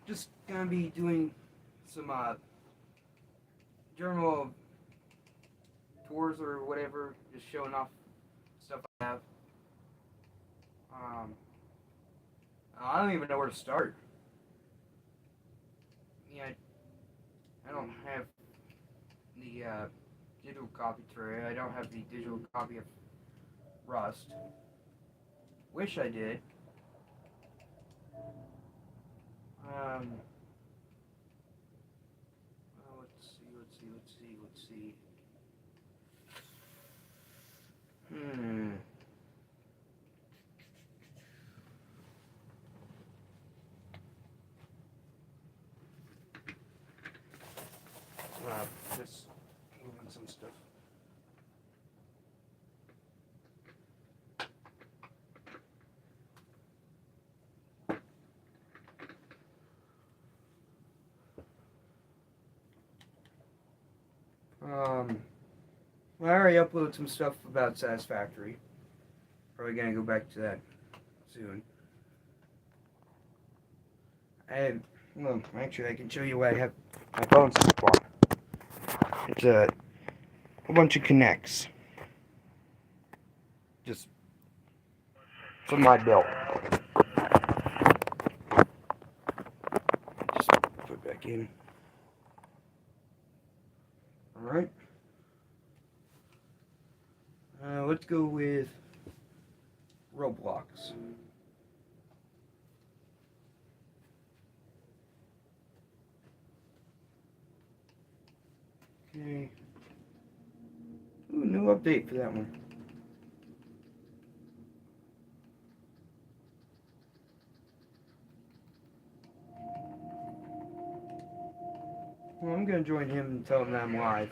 Just gonna be doing some journal tours or whatever, just showing off stuff I have. Um, I don't even know where to start. Yeah, I don't have the digital copy tray. I don't have the digital copy of Rust. Wish I did. Um, let's see. Hmm. Just moving some stuff. Um, well, I already uploaded some stuff about Satisfactory. Probably gonna go back to that soon. I well, actually, I can show you what I have my phone so far. It's a bunch of connects. Just from my belt. Just put it back in. All right. Let's go with Roblox. Okay. Ooh, new update for that one. Well, I'm gonna join him and tell him that I'm live.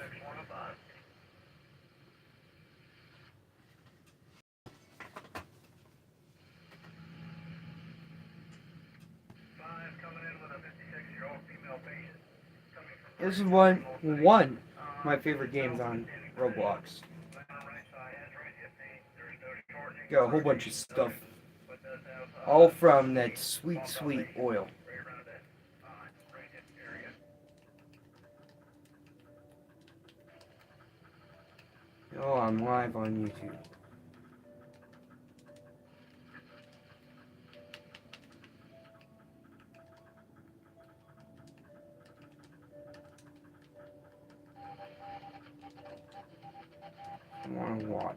This is one of my favorite games on Roblox. Got a whole bunch of stuff, all from that sweet, sweet oil. Oh, I'm live on YouTube. I want to watch.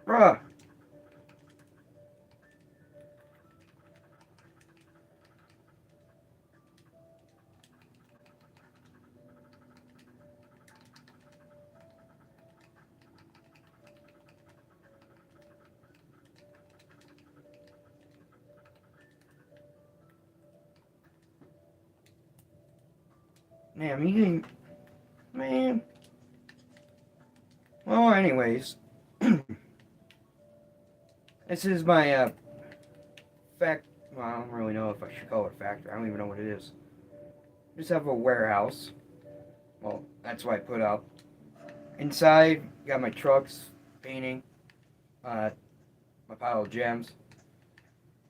Bruh. Man, he didn't. Man. Well, anyways. This is my fact. Well, I don't really know if I should call it a factory. I don't even know what it is. Just have a warehouse. Well, that's what I put up. Inside, got my trucks, painting, uh, my pile of gems.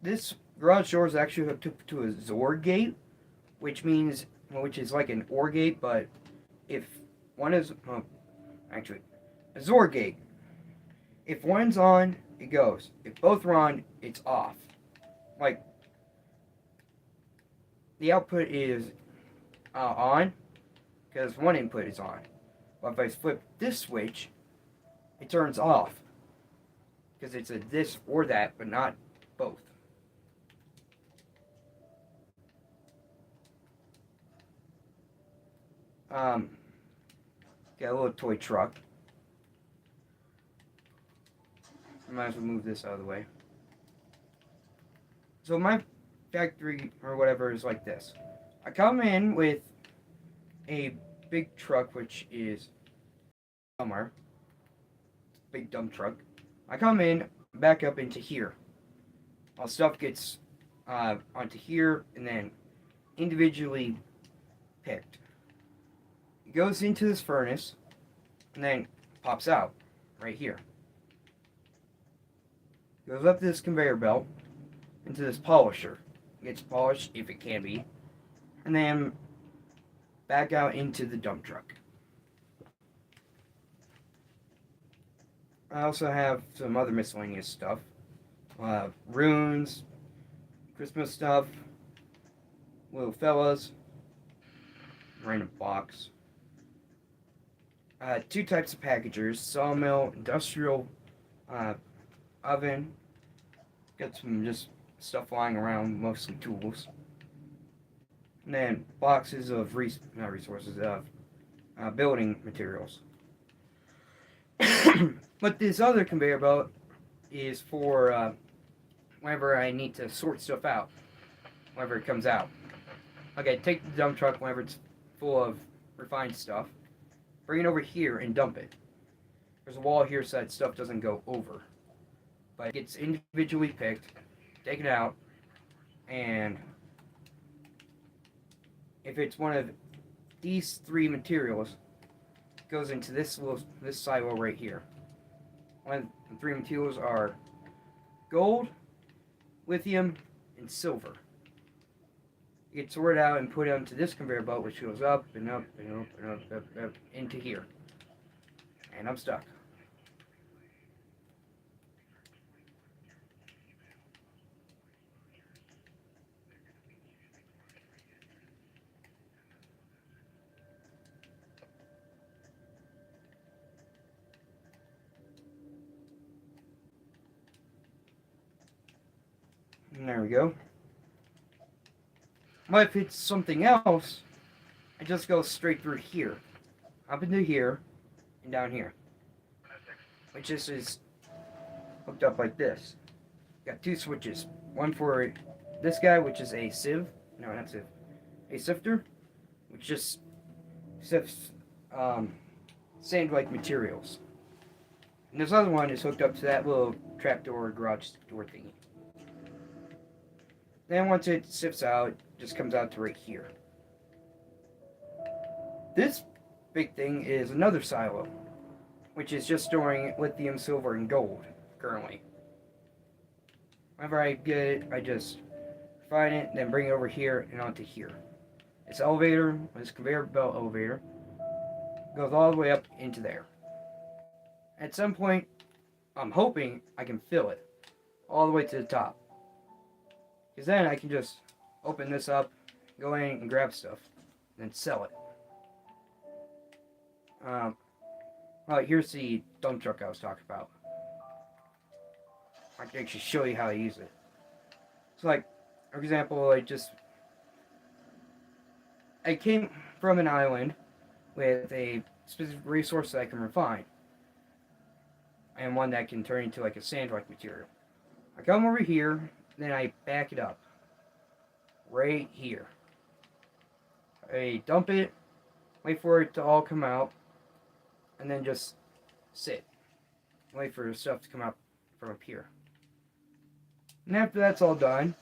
This garage door is actually hooked up to a Zord gate, which means, well, which is like an OR gate, but if one is, well, actually, a Zord gate. If one's on, it goes. If both are on, it's off. Like, the output is on, because one input is on. But if I flip this switch, it turns off. Because it's a this or that, but not both. Got a little toy truck. Might as well move this out of the way. So my factory or whatever is like this. I come in with a big truck, which is somewhere. Big dump truck. I come in, back up into here. All stuff gets onto here and then individually picked. It goes into this furnace and then pops out right here. Goes up this conveyor belt into this polisher. Gets polished if it can be. And then back out into the dump truck. I also have some other miscellaneous stuff. Runes, Christmas stuff, little fellas, random box. Two types of packagers, sawmill, industrial oven. Got some just stuff lying around, mostly tools. And then boxes of building materials. But this other conveyor belt is for whenever I need to sort stuff out, whenever it comes out. Okay, take the dump truck whenever it's full of refined stuff, bring it over here and dump it. There's a wall here so that stuff doesn't go over. But it gets individually picked, taken out, and if it's one of these three materials, it goes into this silo right here. One of the three materials are gold, lithium, and silver. It gets sorted out and put onto this conveyor belt, which goes up and up and up and up into here. And I'm stuck. And there we go. But if it's something else, I just go straight through here. Up into here, and down here. Which just is hooked up like this. Got two switches. One for this guy, which is a sieve. No, not sieve. A sifter, which just sifts sand-like materials. And this other one is hooked up to that little trapdoor garage door thingy. Then once it sifts out, it just comes out to right here. This big thing is another silo, which is just storing lithium, silver, and gold currently. Whenever I get it, I just refine it, then bring it over here and onto here. This elevator, this conveyor belt elevator, goes all the way up into there. At some point, I'm hoping I can fill it all the way to the top. Because then I can just open this up, go in and grab stuff, and then sell it. Well, here's the dump truck I was talking about. I can actually show you how to use it. So, like, for example, I came from an island with a specific resource that I can refine. And one that can turn into like a sand-like material. I come over here, then I back it up. Right here. I dump it, wait for it to all come out, and then just sit. Wait for the stuff to come out from up here. And after that's all done,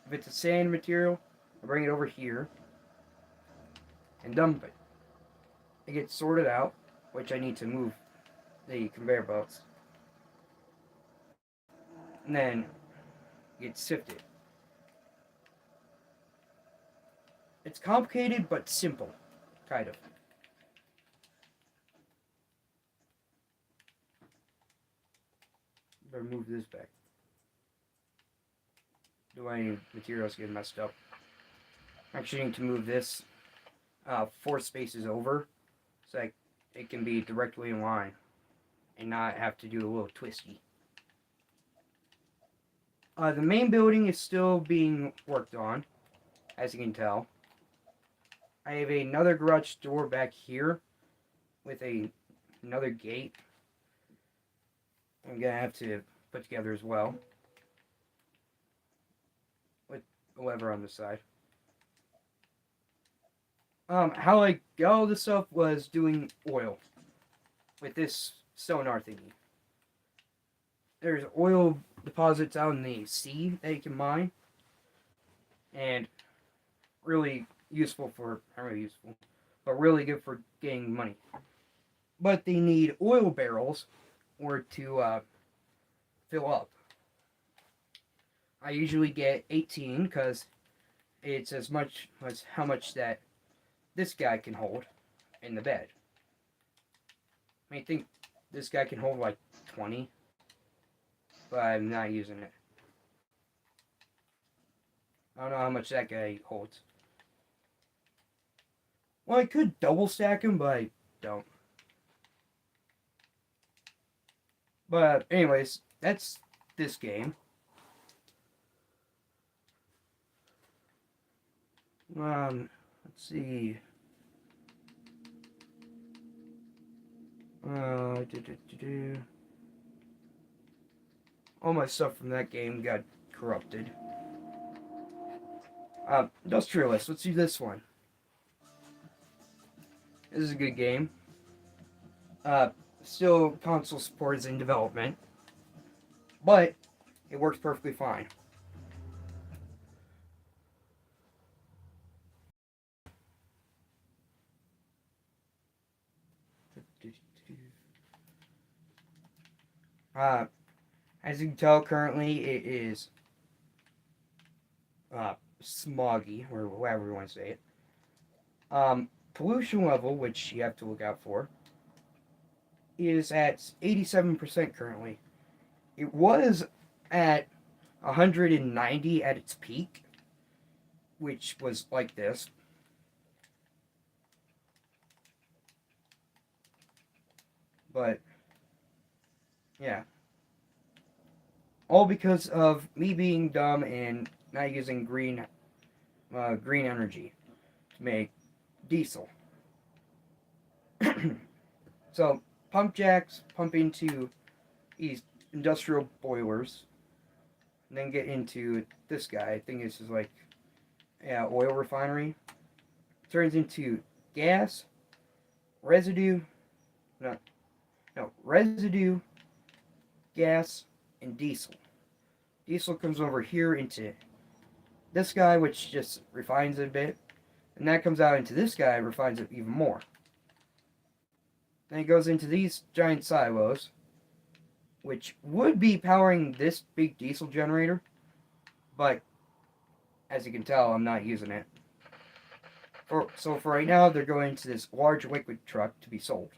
if it's a sand material, I bring it over here and dump it. It gets sorted out, which I need to move the conveyor belts. And then it gets sifted. It's complicated but simple, kind of. Better move this back. Do any materials get messed up? Actually, need to move this 4 spaces over so it can be directly in line and not have to do a little twisty. The main building is still being worked on, as you can tell. I have another garage door back here with another gate. I'm gonna have to put together as well with a lever on the side. How I got all this stuff was doing oil with this sonar thingy. There's oil deposits out in the sea that you can mine, and really useful for, not really useful, but really good for getting money. But they need oil barrels or to fill up. I usually get 18 because it's as much as how much that this guy can hold in the bed. I think this guy can hold like 20, but I'm not using it. I don't know how much that guy holds. Well, I could double stack him, but I don't. But anyways, that's this game. Let's see. All my stuff from that game got corrupted. Industrialist, let's do this one. This is a good game. Still console support is in development, but it works perfectly fine. As you can tell, currently it is smoggy, or however you want to say it. Pollution level, which you have to look out for, is at 87% currently. It was at 190 at its peak, which was like this. But, yeah. All because of me being dumb and not using green energy to make diesel. So, pump jacks pump into these industrial boilers, and then get into this guy. I think this is like, yeah, oil refinery. Turns into gas, residue, residue, gas, and diesel. Diesel comes over here into this guy, which just refines it a bit, and that comes out into this guy, refines it even more. Then it goes into these giant silos, which would be powering this big diesel generator, but as you can tell, I'm not using it. So for right now, they're going to this large liquid truck to be sold.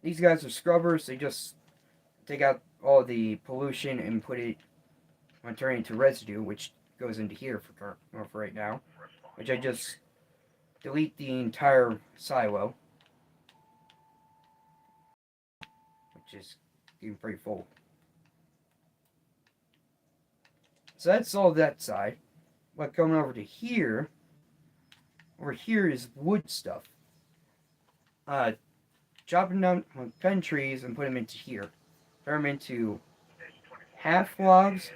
These guys are scrubbers. They just take out all the pollution and put it, and turn it into residue, which goes into here for right now. Which I just delete the entire silo, which is getting pretty full. So that's all that side. But coming over to here, over here is wood stuff. Chopping down, cutting trees and put them into here. Turn them into half logs,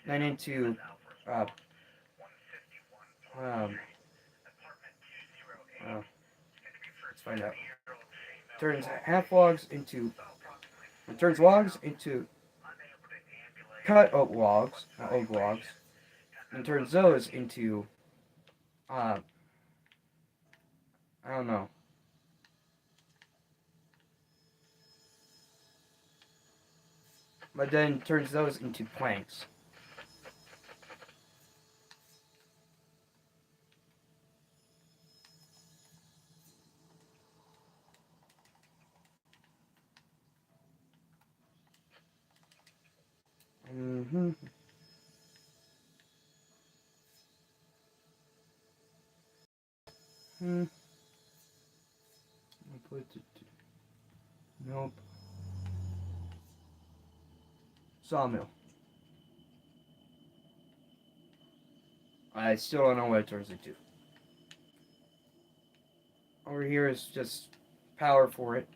then into let's find out. Turns half logs into, turns logs into cut oak logs, and turns those into I don't know. But then turns those into planks. Mm-hmm. Nope. Sawmill. I still don't know what it turns into. Over here is just power for it,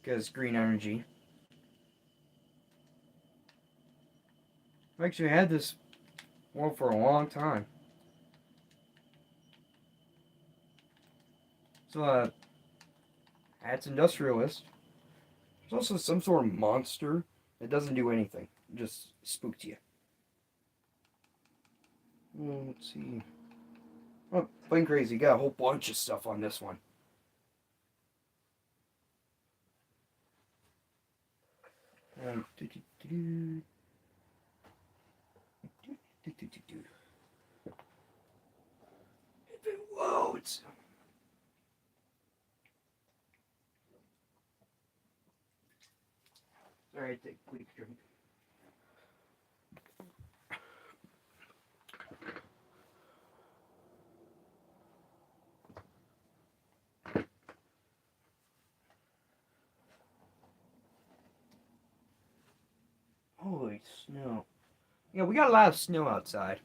because green energy. I've actually had this world for a long time. So, that's industrialist. There's also some sort of monster that doesn't do anything. It just spooked you. Let's see. Oh, Plane Crazy got a whole bunch of stuff on this one. If it loads. Sorry, take a quick drink. Holy snow. Yeah, we got a lot of snow outside.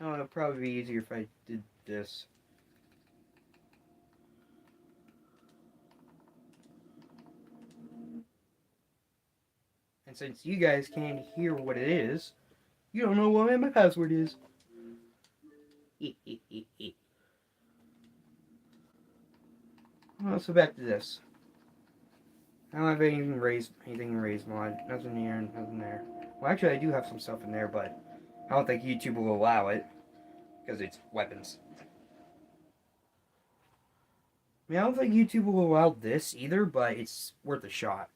Oh, it'd probably be easier if I did this. And since you guys can't hear what it is, you don't know what my password is. Well, so back to this. I don't have anything in raised mod. Nothing here, nothing there. Well, actually, I do have some stuff in there, but I don't think YouTube will allow it because it's weapons. I mean, I don't think YouTube will allow this either, but it's worth a shot.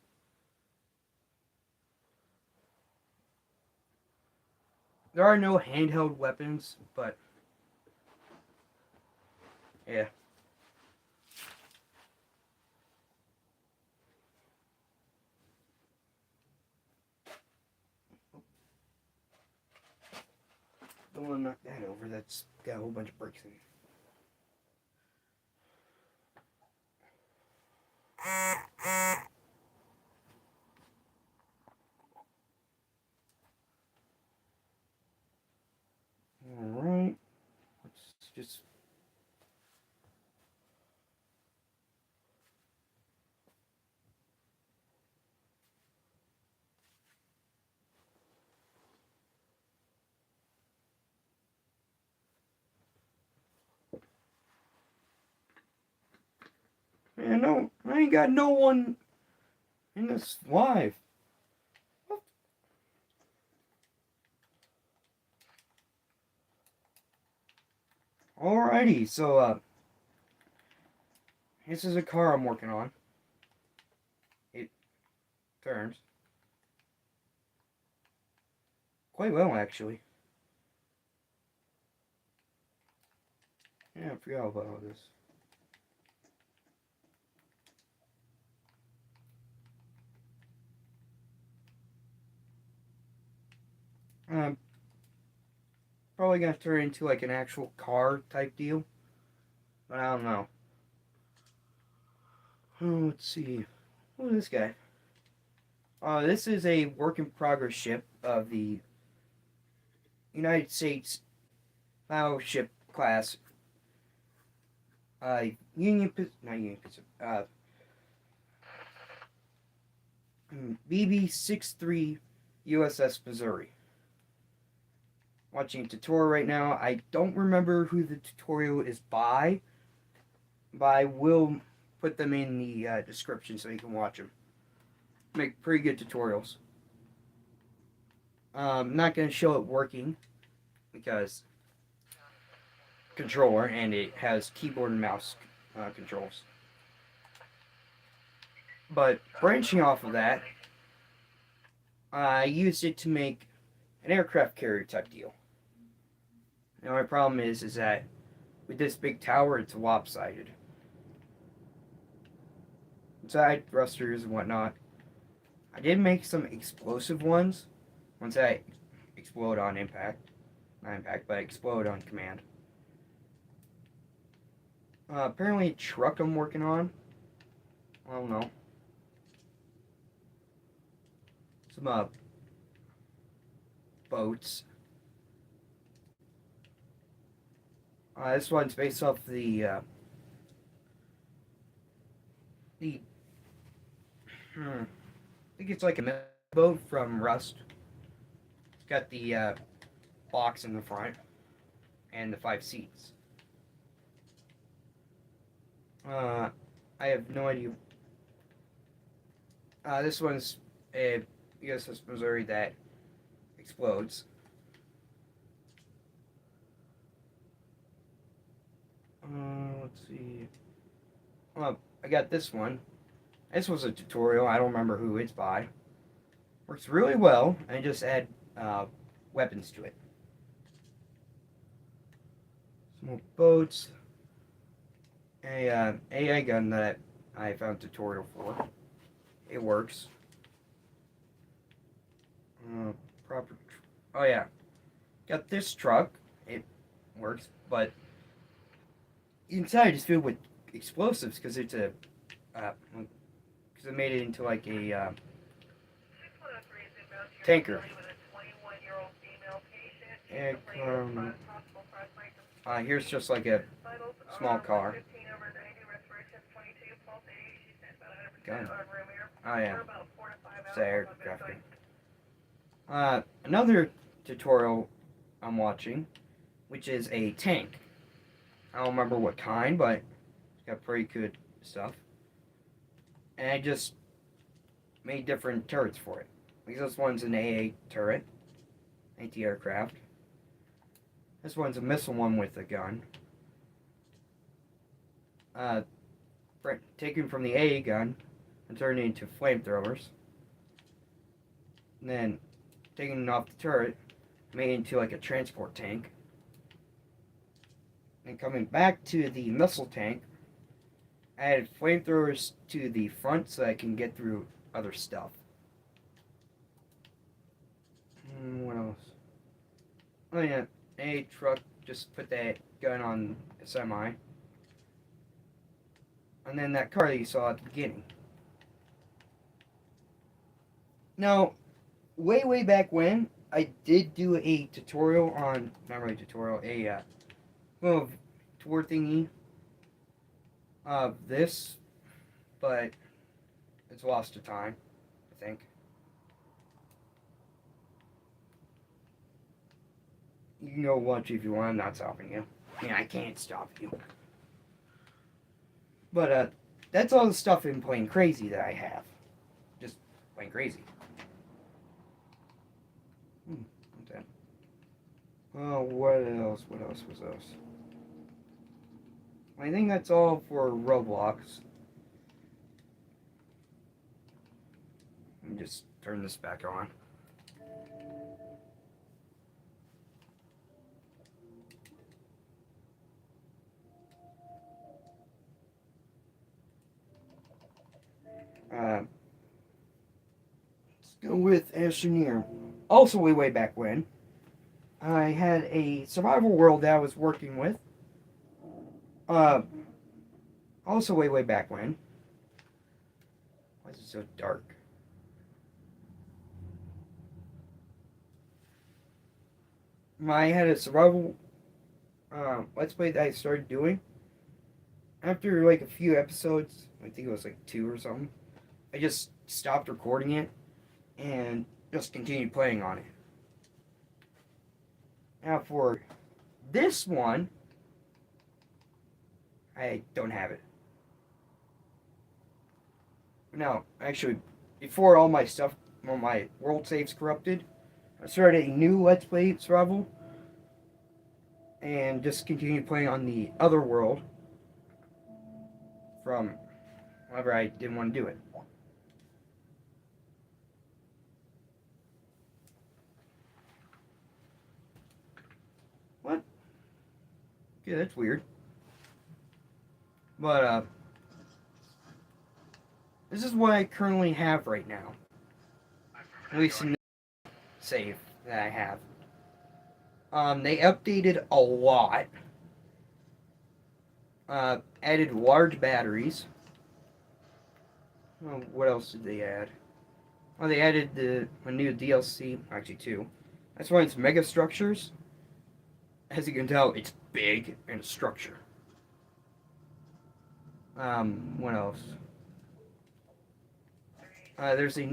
There are no handheld weapons, but yeah. Don't want to knock that over. That's got a whole bunch of bricks in it. Alright. Let's just... Man, no, I ain't got no one in this live. Alrighty, so, this is a car I'm working on. It turns quite well, actually. Yeah, I forgot about all this. Probably gonna turn it into like an actual car type deal, but I don't know. Oh, let's see. Who is this guy? This is a work in progress ship of the United States battleship class. Not Union Pacific. BB-63 USS Missouri. Watching a tutorial right now. I don't remember who the tutorial is by, but I will put them in the description so you can watch them. Make pretty good tutorials. I'm not going to show it working because controller and it has keyboard and mouse controls. But branching off of that, I used it to make an aircraft carrier type deal. The only problem is that with this big tower, it's lopsided. Side thrusters and whatnot. I did make some explosive ones once I explode on impact. Not impact, but explode on command. Apparently a truck I'm working on. I don't know. some boats. This one's based off the I think it's like a boat from Rust. It's got the box in the front and the 5 seats. I have no idea. This one's a USS Missouri that explodes. Let's see. I got this one. This was a tutorial. I don't remember who it's by. Works really well. I just add weapons to it. Some more boats. A AI gun that I found a tutorial for. It works. Proper. Oh yeah. Got this truck. It works, but inside is filled with explosives because it's a because it made it into like a tanker. And here's just like a small car. Gun. Oh yeah. It's aircraft. Another tutorial I'm watching, which is a tank. I don't remember what kind, but it's got pretty good stuff. And I just made different turrets for it. Like this one's an AA turret, anti-aircraft. This one's a missile one with a gun. Taken from the AA gun and turned into flamethrowers. And then taking it off the turret, made into like a transport tank. And coming back to the missile tank, I added flamethrowers to the front so I can get through other stuff. What else? Oh yeah, a truck, just put that gun on a semi. And then that car that you saw at the beginning. Now, way back when, I did do a tutorial on, not really a tutorial, a little tour thingy of this, but it's lost to time, I think. You can go watch if you want, I'm not stopping you. I mean, I can't stop you. But, that's all the stuff in Plain Crazy that I have. Just plain crazy. What's that? Oh, what else? What else was else? I think that's all for Roblox. Let me just turn this back on. Let's go with Astroneer. Also, way back when, I had a survival world that I was working with. Also way back when. Why is it so dark? I had a survival let's play that I started doing. After like a few episodes, I think it was like 2 or something, I just stopped recording it and just continued playing on it. Now for this one, I don't have it. No, actually, before all my stuff, all my world saves corrupted, I started a new Let's Play survival and just continued playing on the other world from whenever I didn't want to do it. What? Okay, that's weird. But, this is what I currently have right now. At least in the save that I have. They updated a lot. Added large batteries. What else did they add? Well, they added a new DLC, actually two. That's why it's Mega Structures. As you can tell, it's big and structure. What else? There's a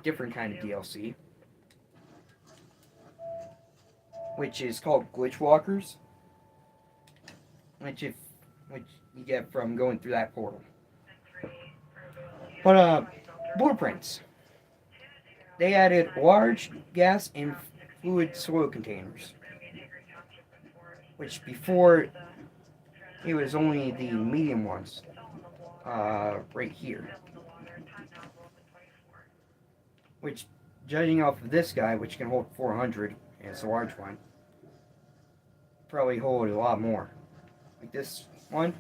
different kind of DLC, which is called Glitch Walkers, which if which you get from going through that portal. But blueprints. They added large gas and fluid soil containers, which before it was only the medium ones, right here. Which, judging off of this guy, which can hold 400, and it's a large one, probably hold a lot more. Like this one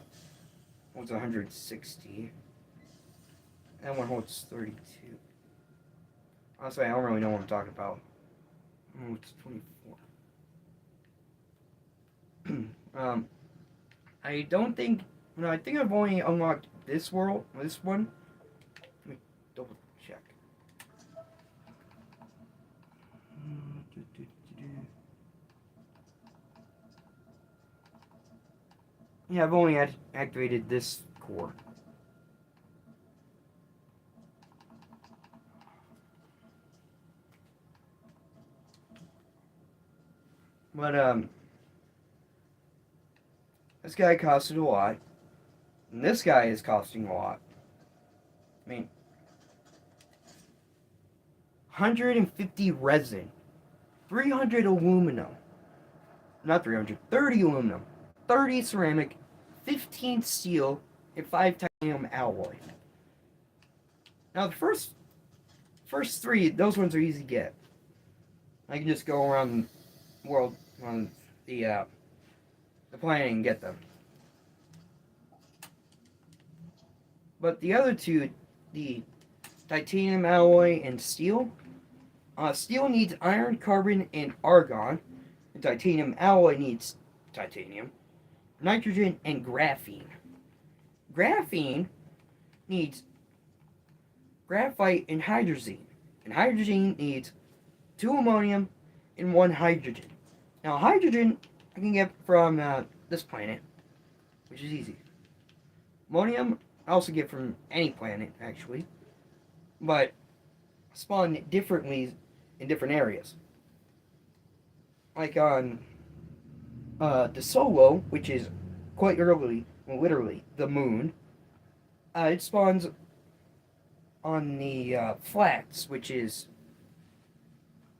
holds 160. That one holds 32. Honestly, I don't really know what I'm talking about. Oh, it's 24. I don't think. No, I think I've only unlocked this world. This one. Let me double check. Yeah, I've only activated this core. But this guy costed a lot, and this guy is costing a lot. I mean, 150 resin, 300 aluminum, not 300, 30 aluminum, 30 ceramic, 15 steel, and 5 titanium alloy. Now the first three, those ones are easy to get. I can just go around the world on the planet and get them. But the other two, the titanium alloy and steel, steel needs iron, carbon, and argon. The titanium alloy needs titanium, nitrogen, and graphene. Graphene needs graphite and hydrazine. And hydrazine needs 2 ammonium and 1 hydrogen. Now, hydrogen I can get from this planet, which is easy. Ammonium I also get from any planet, actually, but spawn differently in different areas. Like on the Solo, which is quite literally the moon, it spawns on the flats, which is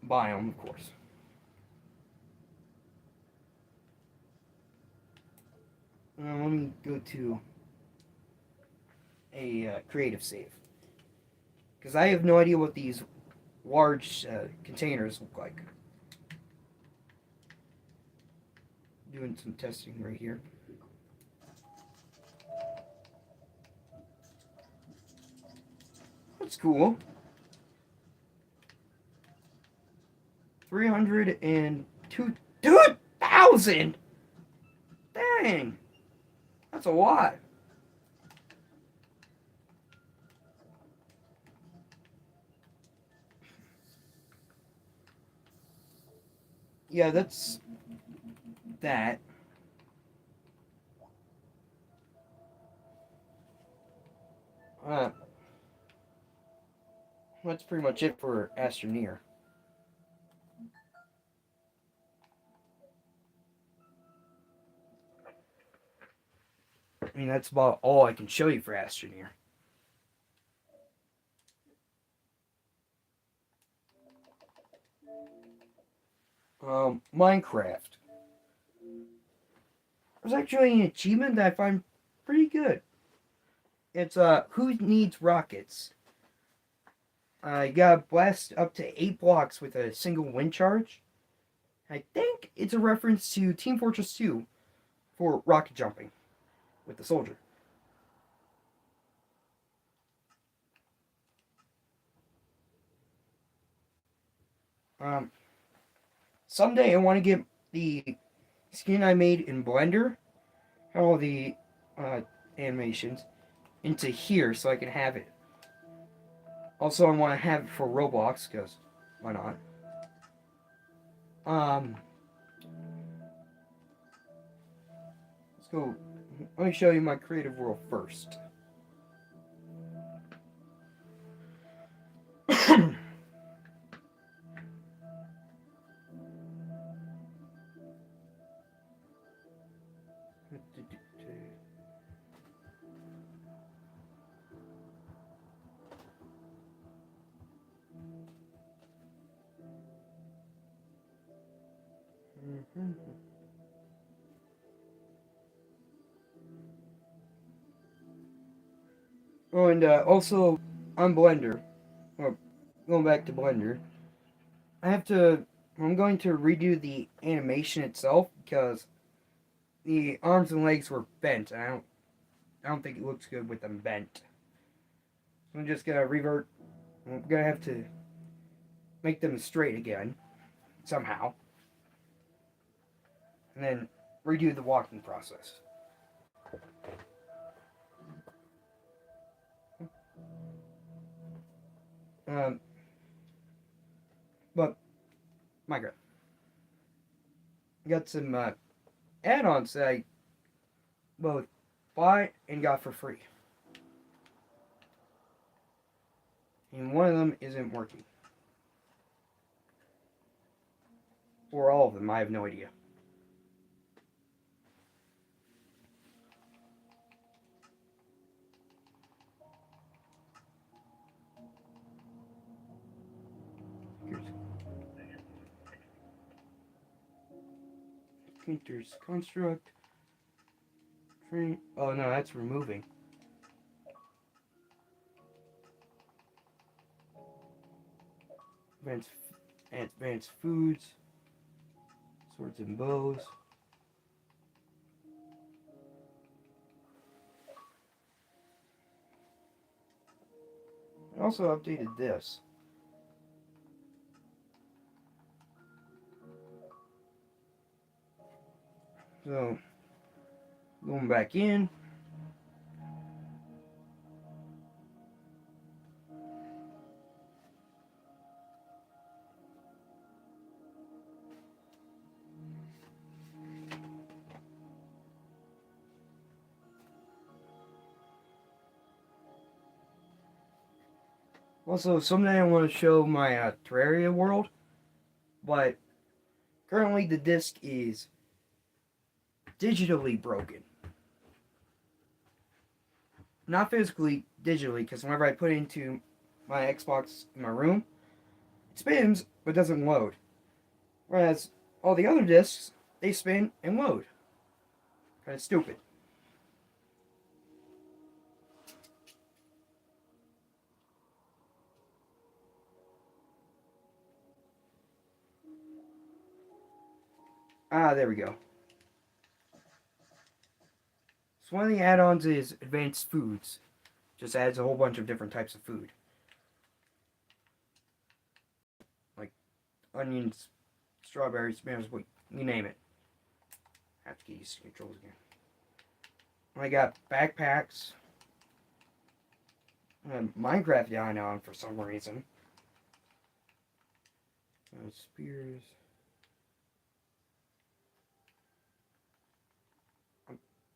biome, of course. Now, let me go to a creative save, because I have no idea what these large containers look like. Doing some testing right here. That's cool. 302,000. Dang, that's a lot. Yeah, that's that. That's pretty much it for Astroneer. I mean, that's about all I can show you for Astroneer. Minecraft. There's actually an achievement that I find pretty good. It's who needs rockets? You gotta blast up to 8 blocks with a single wind charge. I think it's a reference to Team Fortress 2 for rocket jumping with the soldier. Someday I want to get the skin I made in Blender, all the animations, into here so I can have it. Also, I want to have it for Roblox, because why not? Let's go. Let me show you my creative world first. Oh, and also on Blender, well, going back to Blender, I'm going to redo the animation itself because the arms and legs were bent. And I don't think it looks good with them bent. So I'm just gonna revert. I'm gonna have to make them straight again somehow, and then redo the walking process. Um, but Minecraft got some add-ons that I both bought and got for free, and one of them isn't working, or all of them. I have no idea. Here's Painter's Construct. Train. Oh no, that's removing. Advanced, advanced foods, swords and bows. I also updated this. So, going back in. Also, someday I want to show my Terraria world, but currently the disc is digitally broken. Not physically, digitally, because whenever I put it into my Xbox in my room, it spins, but doesn't load. Whereas all the other discs, they spin and load. Kind of stupid. Ah, there we go. So one of the add-ons is Advanced Foods. Just adds a whole bunch of different types of food. Like onions, strawberries, tomatoes, you name it. I have to get used to controls again. I got backpacks. Minecraft down on for some reason. Spears.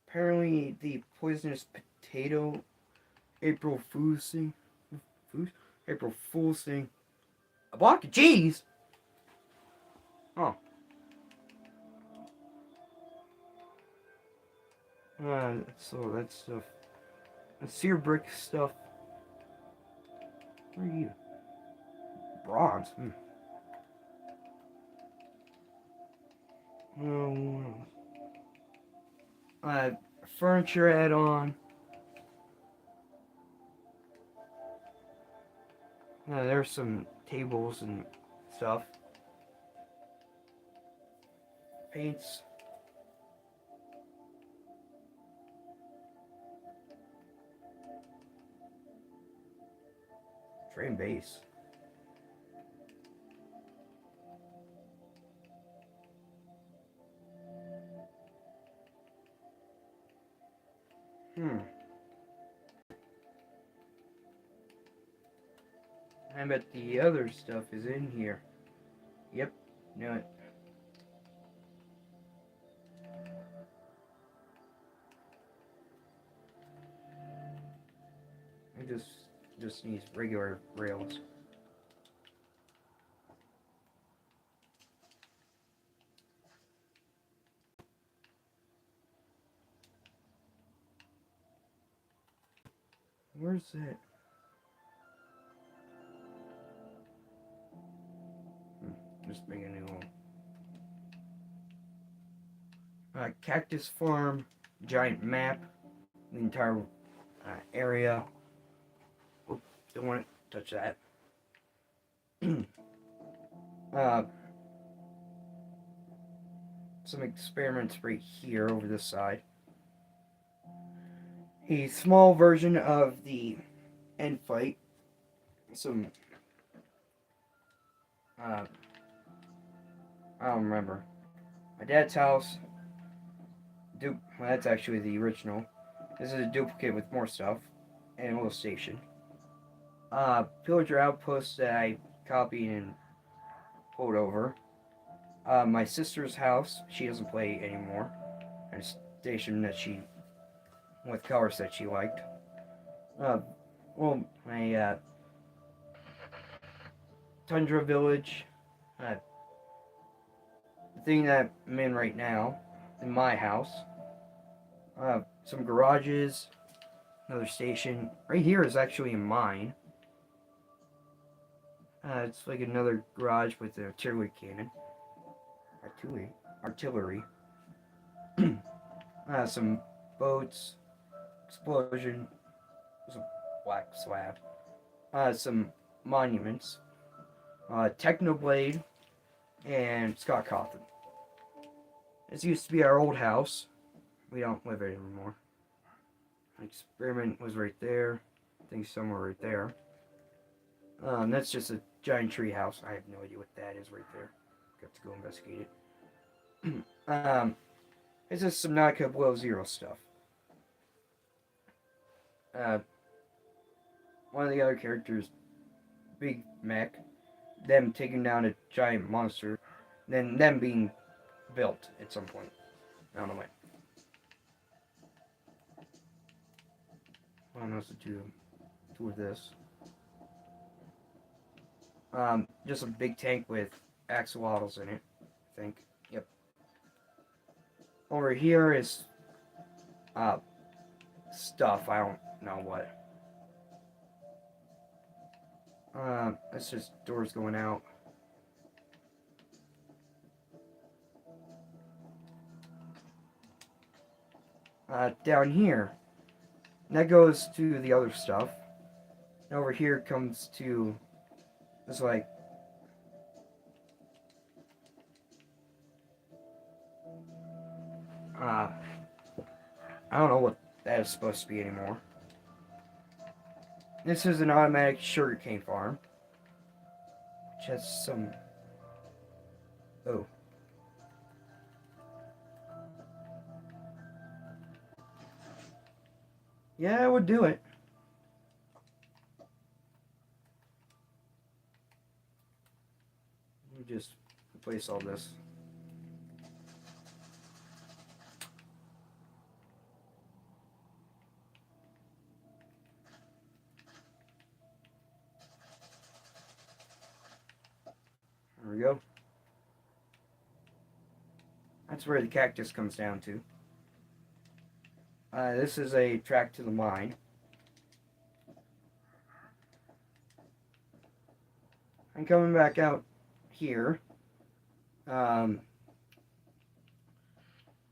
Apparently, the poisonous potato April Fool's thing. April Fool's thing. A block of cheese? Oh. So that stuff. The sear brick stuff. Where are you? Bronze. Oh. Furniture add-on. There's some tables and stuff. Paints. Train base. Hmm. I bet the other stuff is in here. Yep, knew it. I just needs regular rails. Where's that? Just make a new one. Cactus farm, giant map, the entire area. Oop, don't want to touch that. Some experiments right here over this side. A small version of the end fight. Some I don't remember. My dad's house. Well, that's actually the original. This is a duplicate with more stuff. And a little station. Pillager outpost that I copied and pulled over. My sister's house. She doesn't play anymore. And a station that she, with colors that she liked. My Tundra Village. The thing that I'm in right now, in my house. Some garages. Another station. Right here is actually a mine. It's like another garage with an artillery cannon. Artillery. Some boats. Explosion. There's a black slab. Some monuments. Technoblade. And Scott Cawthon. This used to be our old house. We don't live it anymore. Experiment was right there. I think somewhere right there. That's just a giant tree house. I have no idea what that is right there. Got to go investigate it. It's just Subnautica Below Zero stuff. One of the other characters, Big Mech, them taking down a giant monster, then them being built at some point. I don't know when. What else to do with this? Just a big tank with axolotls in it, I think. Yep. Over here is stuff. I don't know what. That's just doors going out. Down here, that goes to the other stuff. And over here comes to this, like, I don't know what that is supposed to be anymore. This is an automatic sugarcane farm, which has some. Oh. Yeah, I would do it. Let me just replace all this. There we go. That's where the cactus comes down to. This is a track to the mine. I'm coming back out here.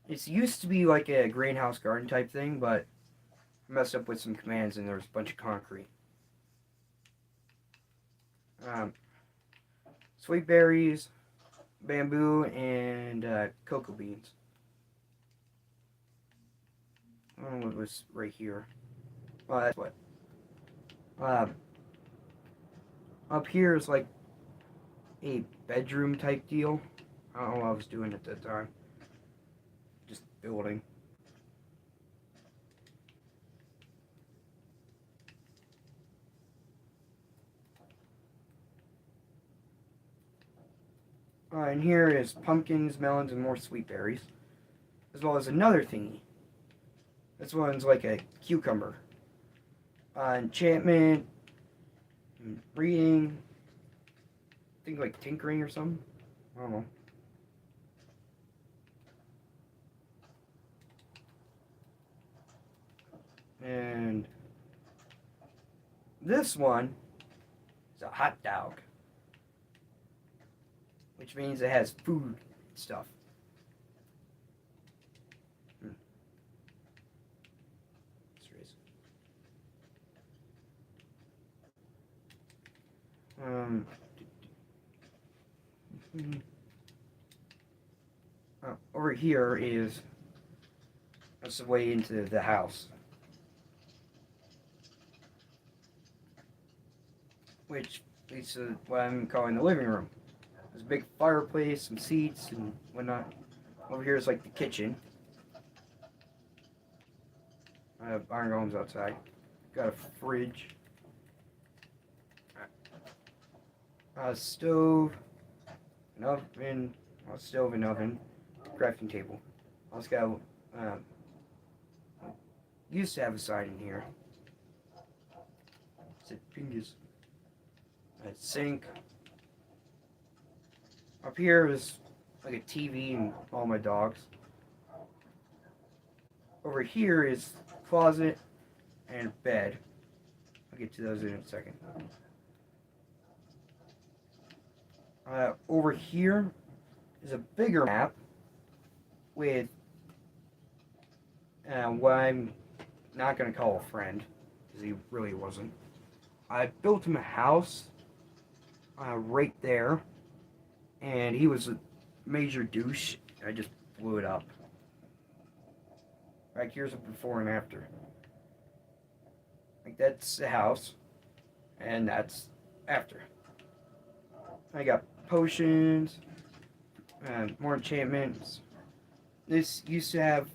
It used to be like a greenhouse garden type thing, but I messed up with some commands and there was a bunch of concrete. Sweet berries, bamboo, and cocoa beans. I don't know what was right here. Oh, that's what. Up here is like a bedroom type deal. I don't know what I was doing at that time. Just building. And here is pumpkins, melons, and more sweet berries, as well as another thingy. This one's like a cucumber. Enchantment, reading, I think like tinkering or something. I don't know. And this one is a hot dog, which means it has food stuff. Um, Over here is that's the way into the house, which leads to what I'm calling the living room. There's a big fireplace, some seats, and whatnot. Over here is like the kitchen. I have iron golems outside. Got a fridge. A stove, an oven, a stove and oven, crafting table. Also got, used to have a side in here. Said fingers. A sink. Up here is like a TV and all my dogs. Over here is closet and bed. I'll get to those in a second. Over here is a bigger map with what I'm not going to call a friend, because he really wasn't. I built him a house right there, and he was a major douche. I just blew it up. Right here's a before and after. Like that's the house, and that's after. I got potions, more enchantments. This used to have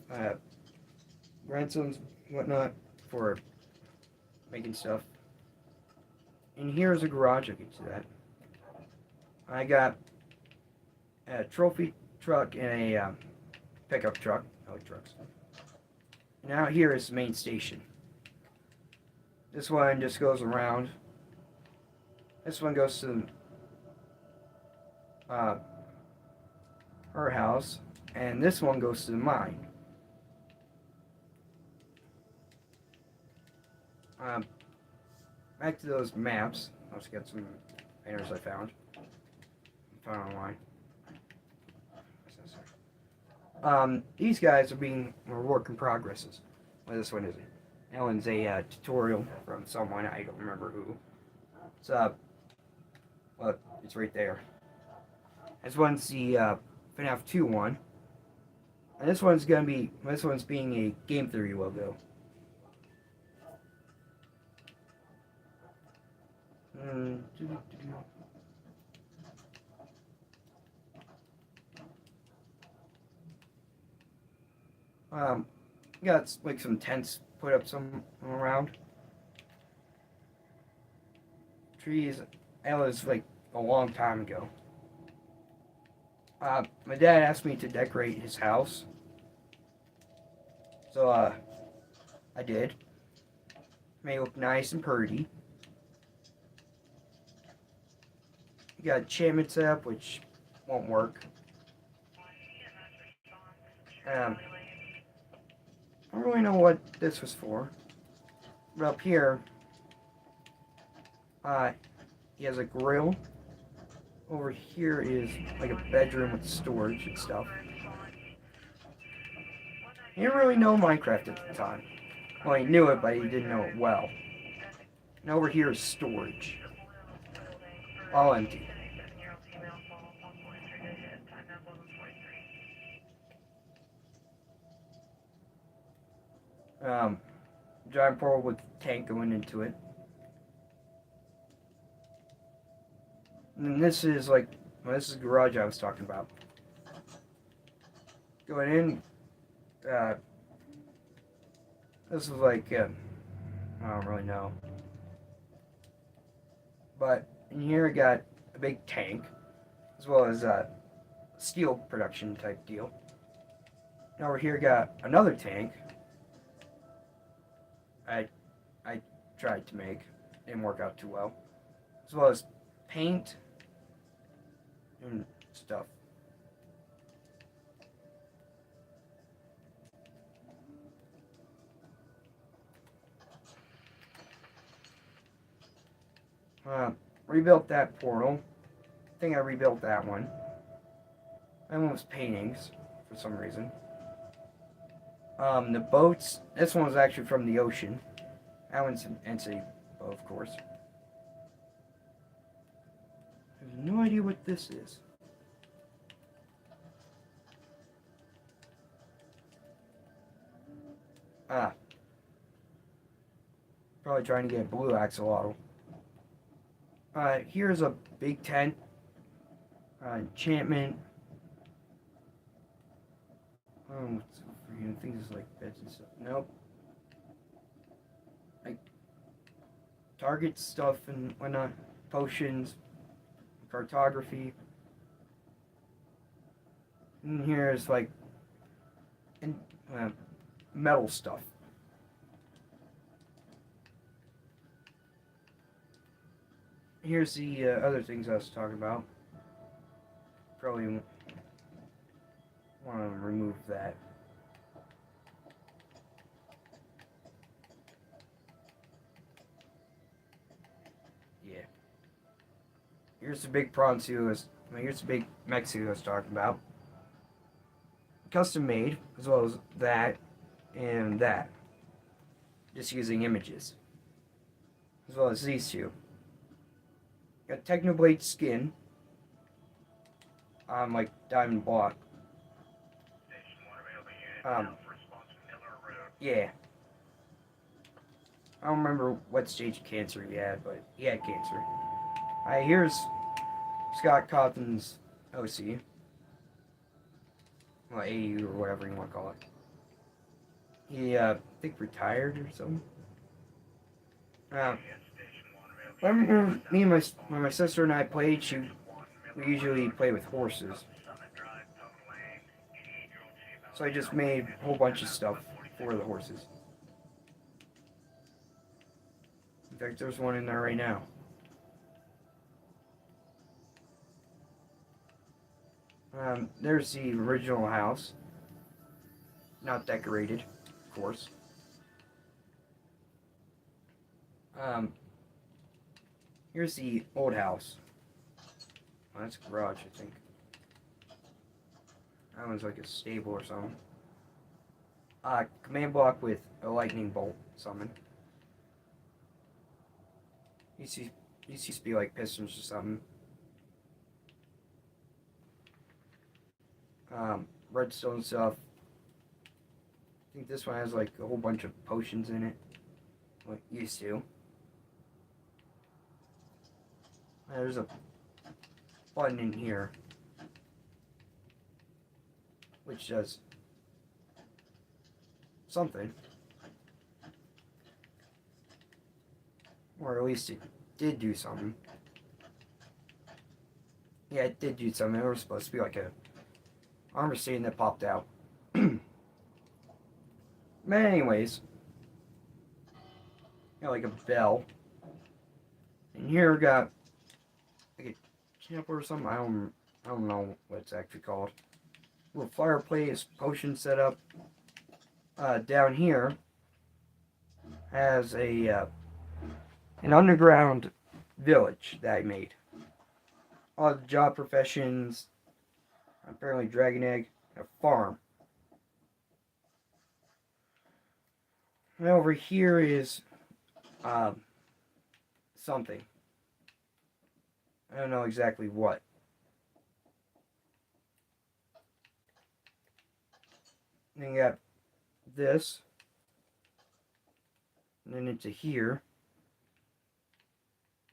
grindstones, whatnot, for making stuff. And here's a garage. I'll get to that. I got a trophy truck and a pickup truck. I like trucks. Now here is the main station. This one just goes around. This one goes to her house, and this one goes to mine. Back to those maps. I'll just get some banners I found online. These guys are work in progresses. Well, this one isn't. That one's a tutorial from someone, I don't remember who. It's well, it's right there. This one's the FNAF 2 one. And this one's being a Game Theory logo. Got like some tents put up some around. Trees. That was like a long time ago. My dad asked me to decorate his house. So, I did. Made it look nice and pretty. You got enchantment set up, which won't work. I don't really know what this was for. But up here, he has a grill. Over here is like a bedroom with storage and stuff. He didn't really know Minecraft at the time. Well, he knew it, but he didn't know it well. And over here is storage. All empty. Giant portal with tank going into it. And this is like, well, this is the garage I was talking about. Going in, this is like, I don't really know. But in here I got a big tank, as well as steel production type deal. And over here got another tank. I tried to make. Didn't work out too well. As well as paint and stuff. Rebuilt that portal. I think I rebuilt that one. That one was paintings for some reason. The boats. This one was actually from the ocean. That one's an NC boat, of course. I have no idea what this is. Ah. Probably trying to get a blue axolotl. Here's a big tent. Enchantment. What's over here? I think it's like beds and stuff. Nope. Like target stuff and whatnot. Potions. Cartography. And here's like metal stuff. Here's the other things I was talking about. Probably want to remove that. Yeah. Here's the big prawn suit. Here's the big mech suit I was talking about. Custom made, as well as that and that. Just using images. As well as these two. Got Technoblade skin. Like Diamond Block. Yeah. I don't remember what stage of cancer he had, but he had cancer. Here's Scott Cawthon's OC. Well, AU or whatever you want to call it. He, I think retired or something. When my sister and I played, we usually play with horses. So I just made a whole bunch of stuff for the horses. In fact, there's one in there right now. There's the original house. Not decorated, of course. Here's the old house. Oh, that's a garage, I think. That one's like a stable or something. Command block with a lightning bolt summon. Used to be like pistons or something. Redstone stuff. I think this one has like a whole bunch of potions in it. Like used to. There's a button in here which does something. Or at least it did do something. Yeah, it did do something. It was supposed to be like a armor stain that popped out. But anyways, got like a bell. And here we got like a temple or something. I don't know what it's actually called. Little fireplace, potion setup. Down here has a an underground village that I made. All the job professions. Apparently dragon egg, a farm. And over here is something. I don't know exactly what. And then you got this. And then into here.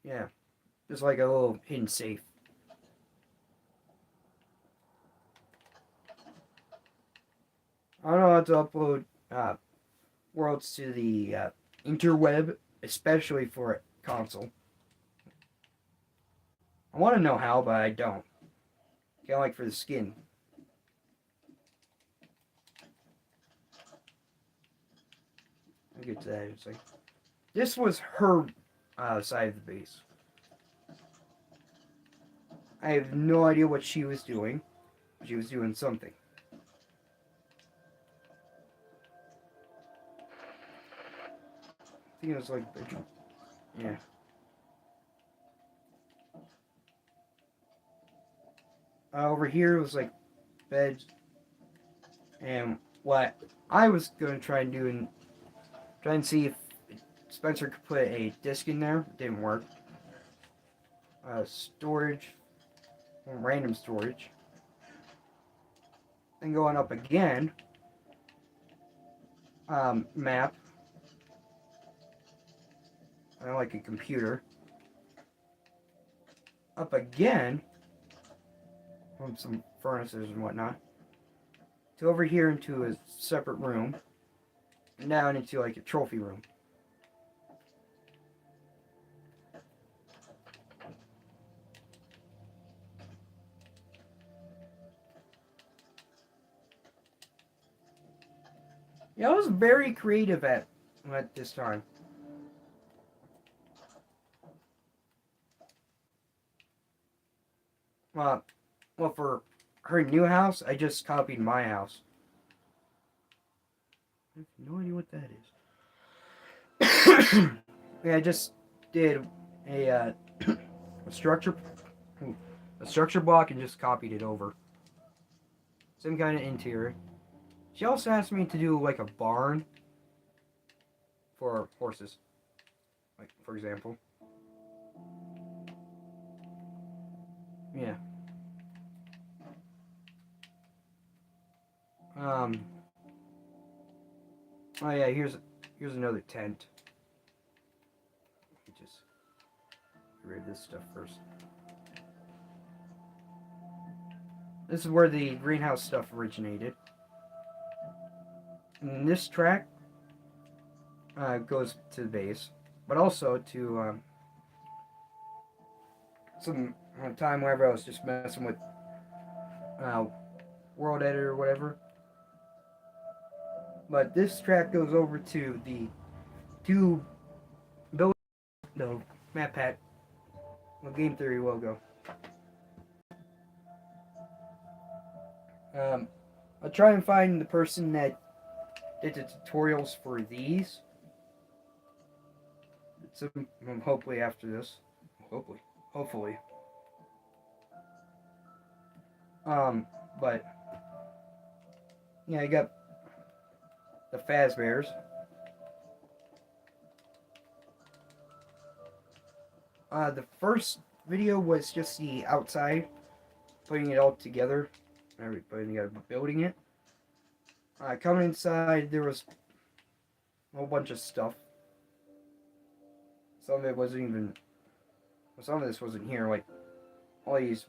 Yeah. Just like a little hidden safe. I don't know how to upload worlds to the interweb, especially for a console. I want to know how, but I don't. Kind of like for the skin. I'll get to that in a second. This was her side of the base. I have no idea what she was doing. She was doing something. I think it was like bedroom. Yeah. Over here was like bed, and what I was gonna try and do and try and see if Spencer could put a disc in there. It didn't work. Storage, random storage. And going up again. Map. I like a computer. Up again. From some furnaces and whatnot. To over here into a separate room. And down into like a trophy room. Yeah, I was very creative at this time. Well, for her new house, I just copied my house. I have no idea what that is. Yeah, I just did a structure block and just copied it over. Same kind of interior. She also asked me to do like a barn for horses, like for example. Yeah. Oh yeah, here's another tent. Just get rid of this stuff first. This is where the greenhouse stuff originated. And this track goes to the base, but also to some time whenever I was just messing with World Editor or whatever. But this track goes over to the two build no map pack Game Theory logo. I'll try and find the person that did the tutorials for these. So hopefully after this, hopefully. But yeah, I got the Fazbears. The first video was just the outside, putting it all together, building it. Coming inside, there was a whole bunch of stuff. Some of it wasn't even. Some of this wasn't here, like all these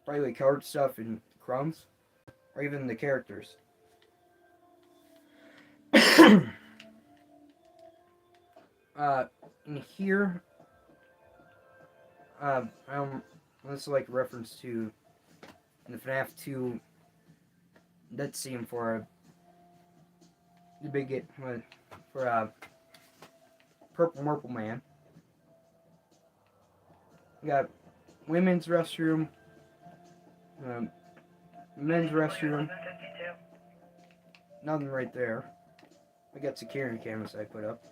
brightly colored stuff and crumbs, or even the characters. In here, this is like a reference to the FNAF 2 that scene for the big for Purple Murple Man. We got women's restroom, men's restroom. Nothing right there. We got security cameras I put up.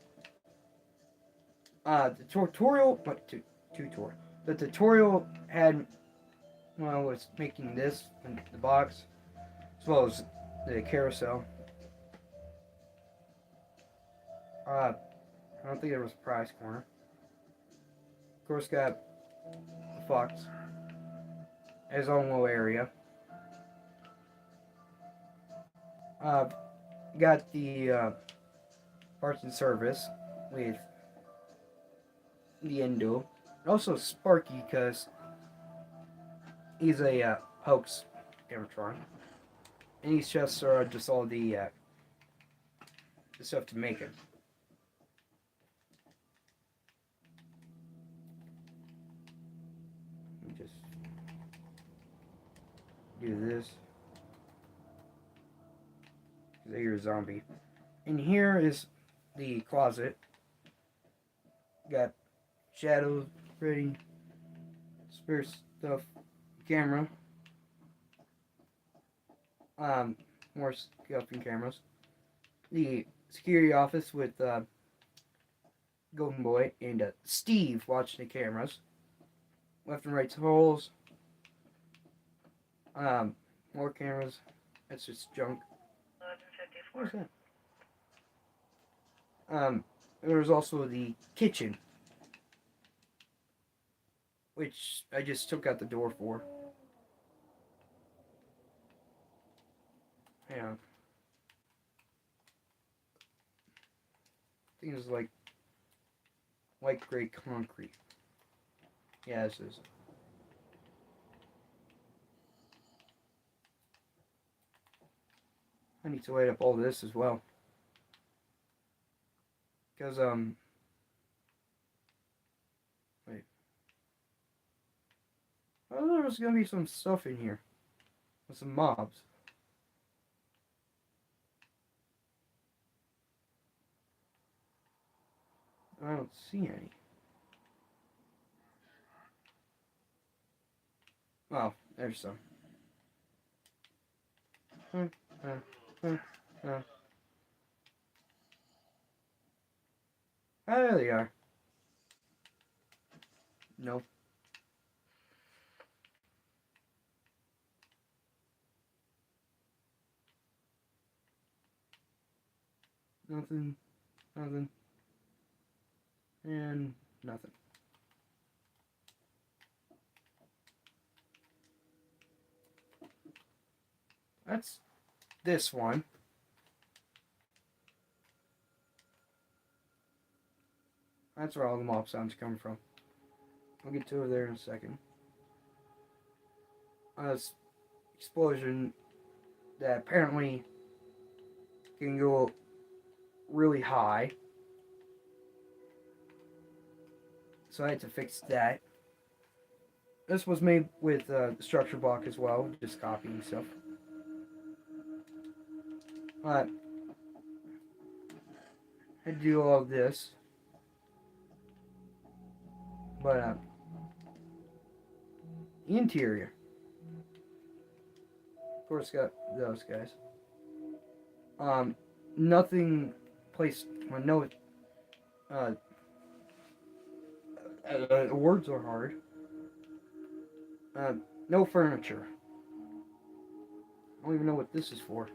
The tutorial, the tutorial had when I was making this in the box, as well as the carousel. I don't think there was a prize corner. Of course, got the Fox, his own little area. Got the parts and service with the Endo. Also Sparky, because he's a hoax animatronic. And these chests are just all the stuff to make it. just do this. Because I hear a zombie. And here is the closet. Got shadows, pretty spare stuff, camera. More stuff and cameras. The security office with Golden Boy and Steve watching the cameras. Left and right holes. More cameras. That's just junk. 1154. What is that? There's also the kitchen, which I just took out the door for. Yeah. I think it's like light gray concrete. Yeah, this is. I need to light up all this as well. Because, wait. Oh, there was gonna be some stuff in here. With some mobs. I don't see any. Oh, there's some. Oh, there they are. Nope. Nothing. Nothing. And nothing. That's this one. That's where all the mob sounds come from. I'll get to it there in a second. This explosion that apparently can go really high. So I had to fix that. This was made with structure block as well, just copying stuff. I had to do all of this. But, interior. Of course, got those guys. Nothing placed. Well, no. Words are hard. No furniture. I don't even know what this is for.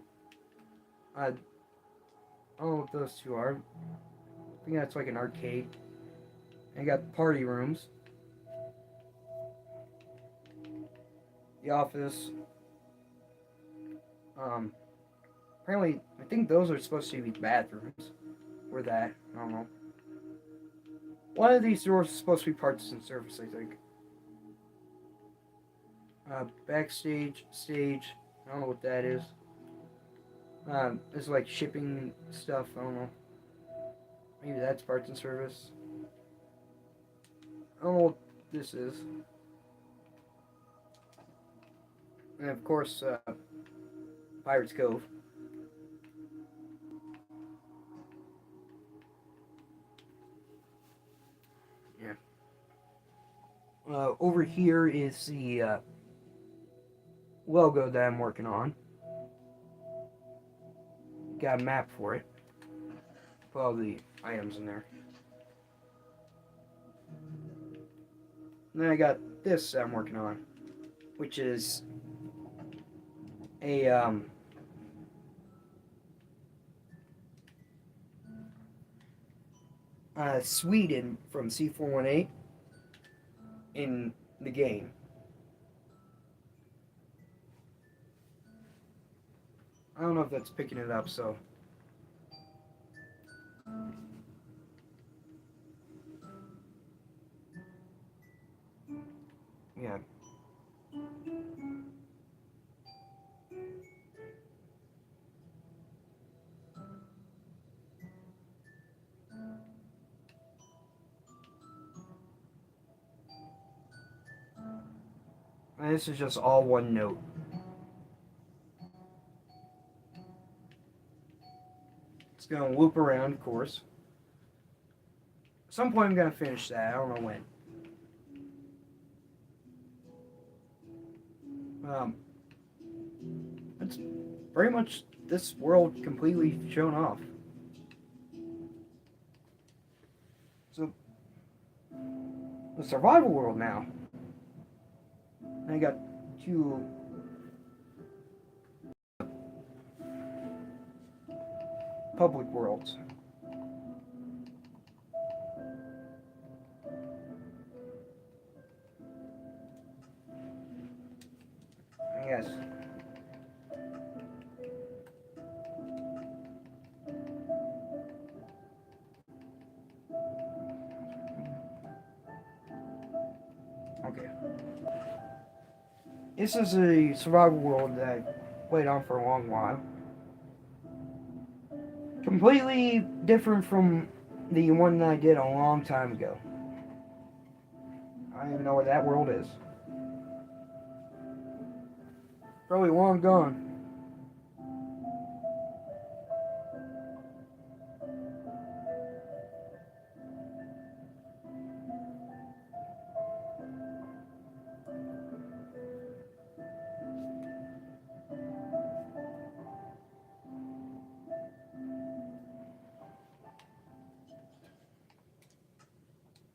I don't know what those two are. I think that's like an arcade. And you got party rooms. The office. Apparently, I think those are supposed to be bathrooms. Or that. I don't know. One of these doors is supposed to be parts and service, I think. Backstage, stage. I don't know what that is. It's like shipping stuff. I don't know. Maybe that's parts and service. I don't know what this is. And of course, Pirates Cove. Yeah. Over here is the logo that I'm working on. Got a map for it. Put all the items in there. And then I got this I'm working on, which is a Sweden from C418 in the game. I don't know if that's picking it up, so. Yeah. And this is just all one note. It's gonna loop around, of course. At some point I'm gonna finish that. I don't know when. It's pretty much this world completely shown off. So, the survival world now. And I got two public worlds. Yes. Okay. This is a survival world that I played on for a long while. Completely different from the one that I did a long time ago. I don't even know where that world is. Probably long gone.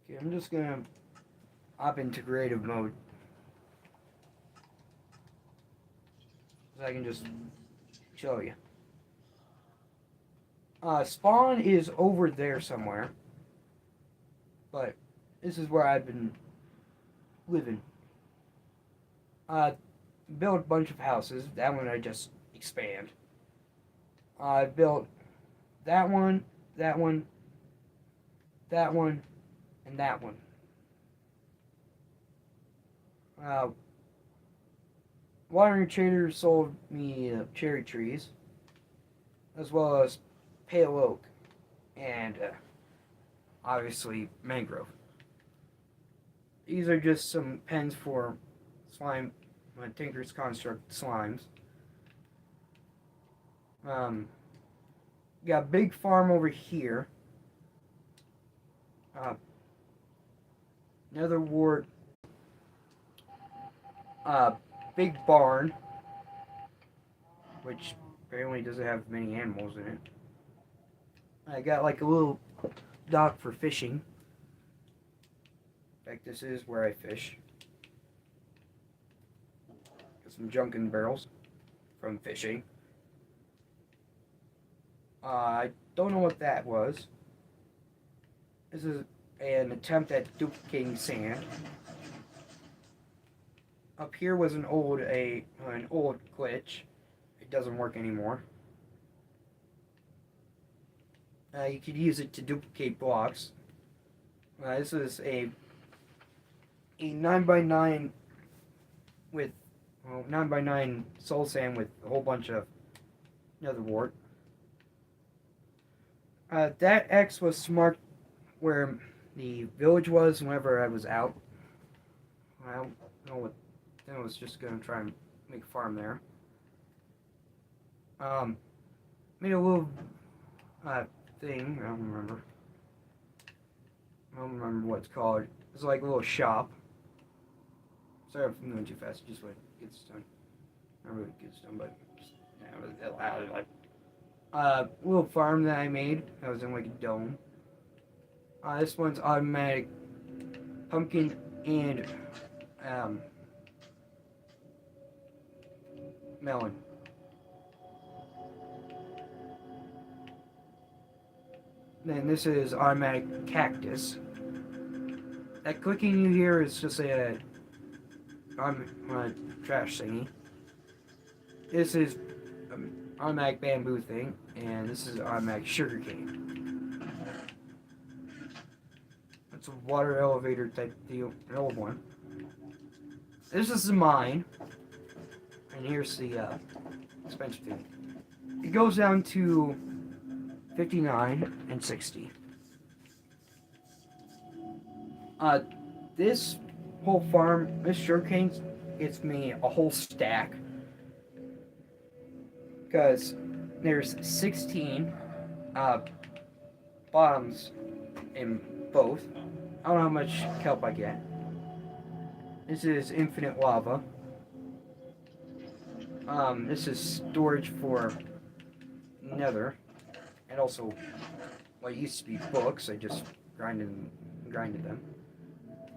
Okay, I'm just gonna hop into creative mode. So I can just show you. Spawn is over there somewhere. But this is where I've been living. Built a bunch of houses. That one I just expand. I built that one, that one, that one, and that one. Watering Trader sold me cherry trees, as well as pale oak, and obviously mangrove. These are just some pens for slime, Tinker's Construct slimes. Got a big farm over here. Another ward. Big barn, which apparently doesn't have many animals in it. I got like a little dock for fishing. In fact, this is where I fish. Got some junk in barrels from fishing. I don't know what that was. This is an attempt at duplicating sand. Up here was an old glitch. It doesn't work anymore. You could use it to duplicate blocks. This is a 9x9 with 9x9 soul sand with a whole bunch of nether wart. That X was marked where the village was whenever I was out. I don't know what. Then I was just gonna try and make a farm there. Made a little thing. I don't remember. I don't remember what it's called. It's like a little shop. Sorry if I'm going too fast. Just wait. It gets done. Not really gets done, but just, little farm that I made. That was in like a dome. This one's automatic pumpkin and melon. Then this is automatic cactus. That clicking you hear is just a trash thingy. This is automatic bamboo thing, and this is automatic sugar cane. That's a water elevator type deal, an old one. This is the mine, and here's the expensive thing. It goes down to 59 and 60. This whole farm, this sugarcane gets me a whole stack because there's 16 uh, bottoms in both. I don't know how much kelp I get. This is infinite lava. This is storage for nether, and also what used to be books. I just grinded them.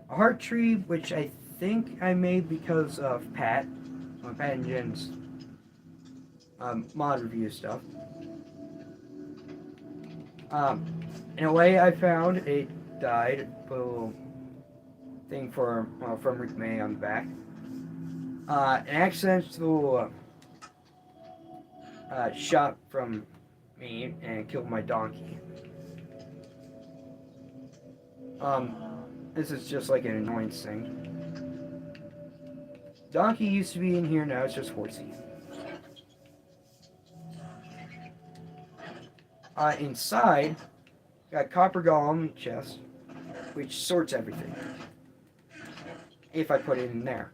A heart tree, which I think I made because of Pat and Jen's mod review stuff. In a way, I found it died. Put a little thing from Rick May on the back. An accidental shot from me and killed my donkey. This is just like an annoyance thing. Donkey used to be in here, now it's just horsey. Inside, got copper golem chest, which sorts everything. If I put it in there.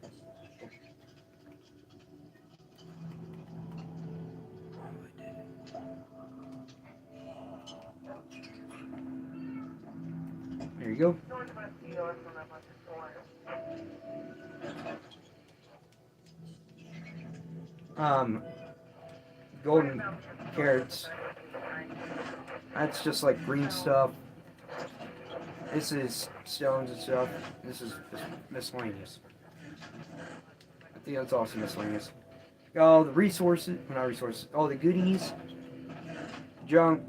There you go. Golden carrots. That's just like green stuff. This is stones and stuff. This is just miscellaneous. I think that's also miscellaneous. Got all the resources, not resources, all the goodies, junk,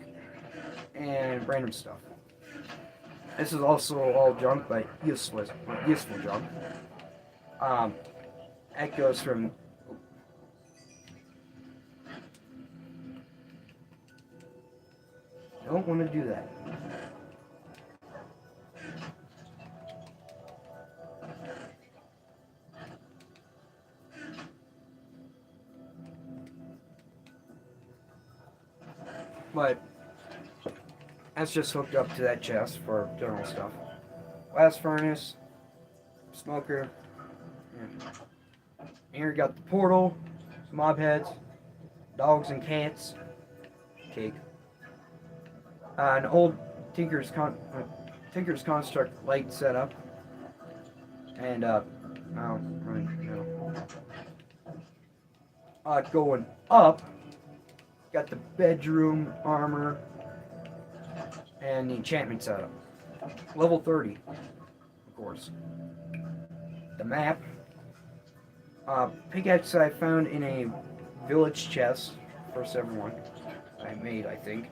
and random stuff. This is also all junk, but useful junk. That goes from. Don't want to do that. But that's just hooked up to that chest for general stuff. Blast furnace, smoker. Here you got the portal, mob heads, dogs and cats, cake. An old Tinker's Construct light setup, and I don't really know. Going up, got the bedroom armor and the enchantment setup. Level 30, of course. The map. Pickaxe I found in a village chest, first ever one I made, I think.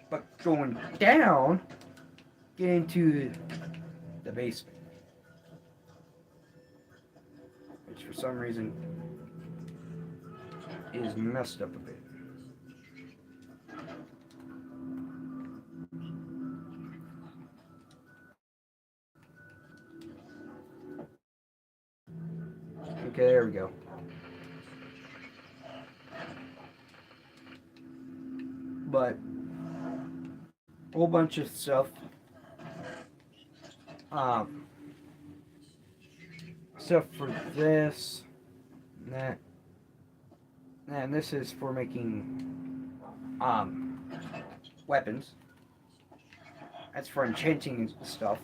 But going down, get into the basement, which for some reason is messed up a bit. Okay, there we go. But a whole bunch of stuff. Stuff for this, and that, and this is for making weapons. That's for enchanting stuff.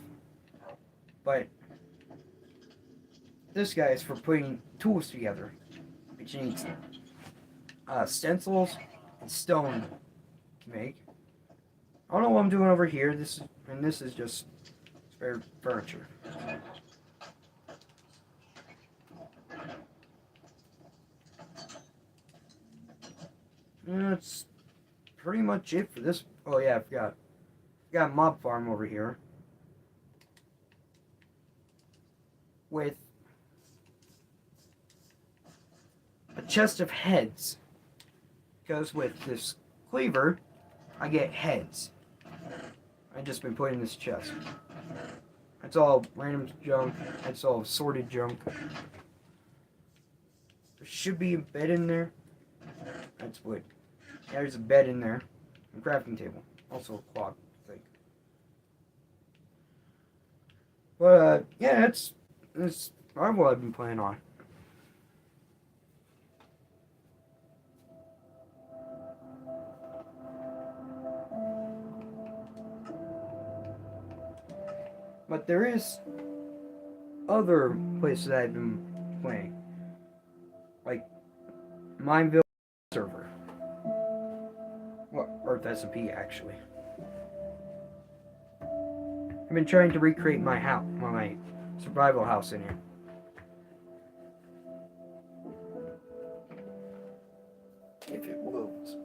But this guy is for putting tools together, which needs stencils and stone to make. I don't know what I'm doing over here. This is just spare furniture. That's pretty much it for this. Oh yeah, I forgot. Got a mob farm over here with a chest of heads. Because with this cleaver, I get heads. I've just been putting in this chest. That's all random junk. That's all sorted junk. There should be a bed in there. That's wood. Yeah, there's a bed in there. A crafting table. Also a clock, I think. But, yeah, that's Survival I've been playing on. But there is other places that I've been playing. Like Mineville server. Well, Earth SMP actually. I've been trying to recreate my house, my survival house in here. If it loads.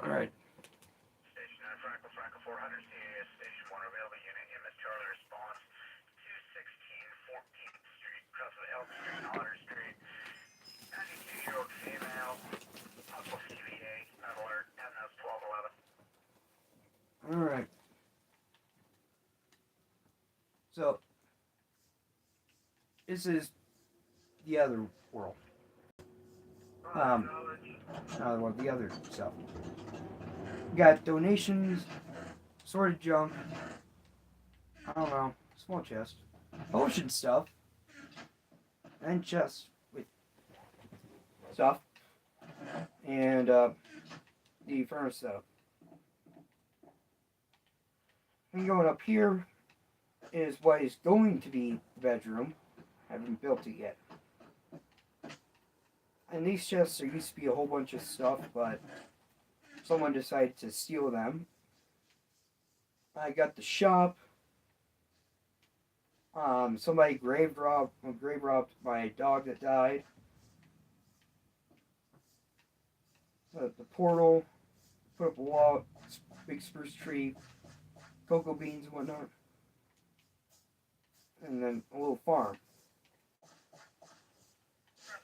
Alright. Station 9, Franco, Franco 400, CAS, Station 1, available unit, MS Charlie response, 216 14th Street, crossing Elm Street, Otter Street, 92-year-old female, possible CVA, not alert, 10 minutes, 12:11. Alright. So, this is the other world. Well, the other stuff. Got donations, sort of junk. I don't know, small chest, potion stuff, and chests with stuff, and the furnace setup. And going up here is what is going to be the bedroom. I haven't built it yet. And these chests, there used to be a whole bunch of stuff, but someone decided to steal them. I got the shop. Somebody grave robbed my dog that died. The portal. Put up a wall, big spruce tree, cocoa beans and whatnot. And then a little farm.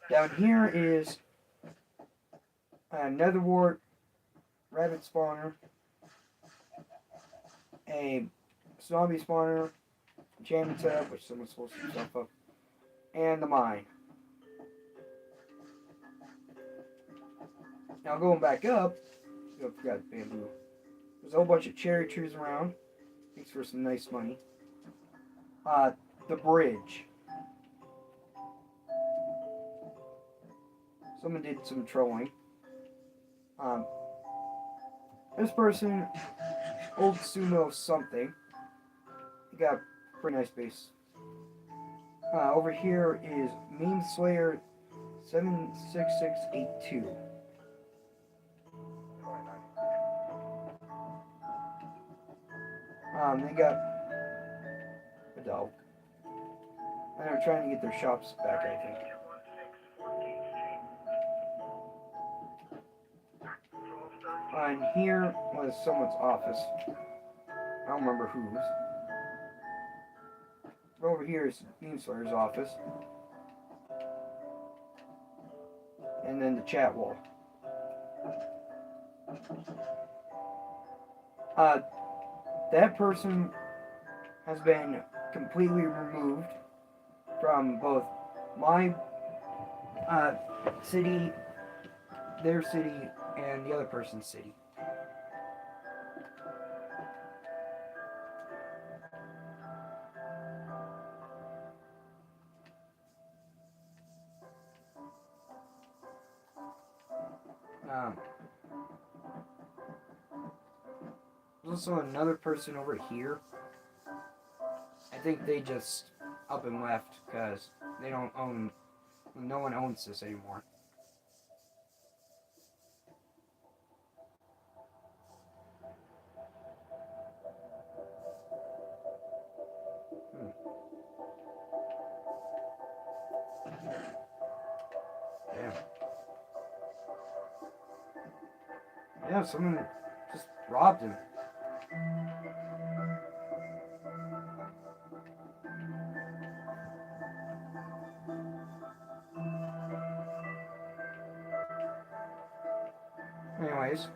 Down here is a netherwart, rabbit spawner, a zombie spawner, jamming setup, which someone's supposed to do stuff up, and the mine. Now going back up, I forgot bamboo. There's a whole bunch of cherry trees around. Makes for some nice money. The bridge. Someone did some trolling. This person, old sumo something, he got a pretty nice base. Over here is Meme Slayer 76682. They got a dog. And they're trying to get their shops back, I think. And here was someone's office. I don't remember whose. But over here is Meme Slayer's office. And then the chat wall. That person has been completely removed from both my city, their city, and the other person's city. There's also another person over here. I think they just up and left because they don't own. No one owns this anymore. Damn. Yeah, someone just robbed him. Anyways,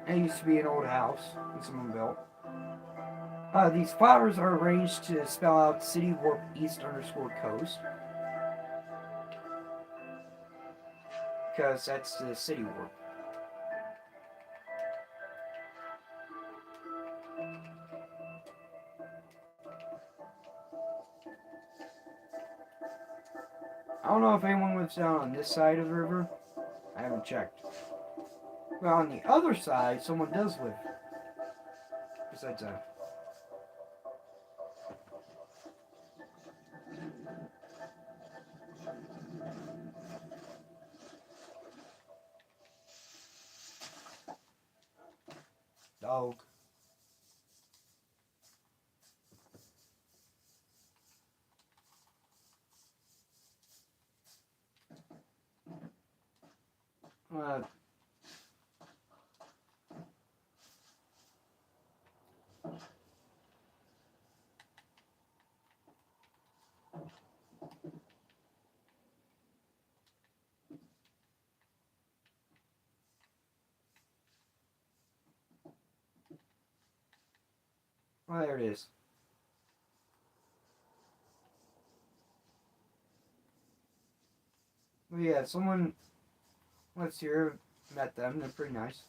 it used to be an old house that someone built. These flowers are arranged to spell out City Warp East _ Coast. Because that's the City Warp. I don't know if anyone lives down on this side of the river. I haven't checked. But on the other side, someone does live. Besides that. Dog. There it is. Well, yeah, someone lives here. Met them. They're pretty nice.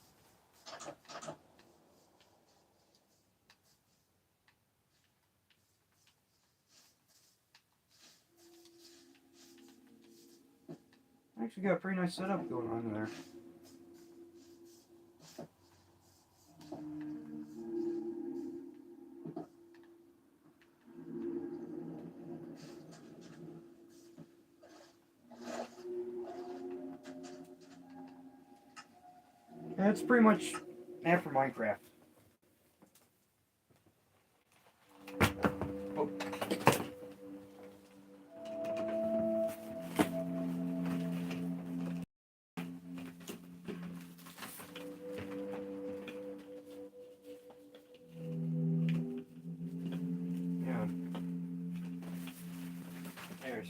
Actually got a pretty nice setup going on there. And it's pretty much made for Minecraft. Oh. Yeah. There's.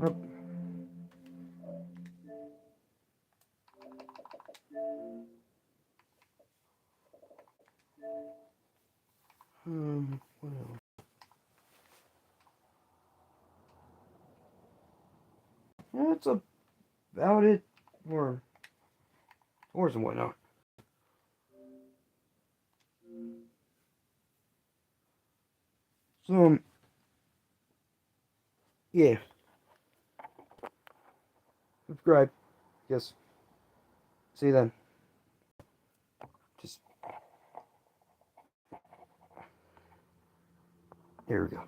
Up. What else? That's about it for tours and whatnot. So, yeah. Subscribe. Yes. See you then. Just. There we go.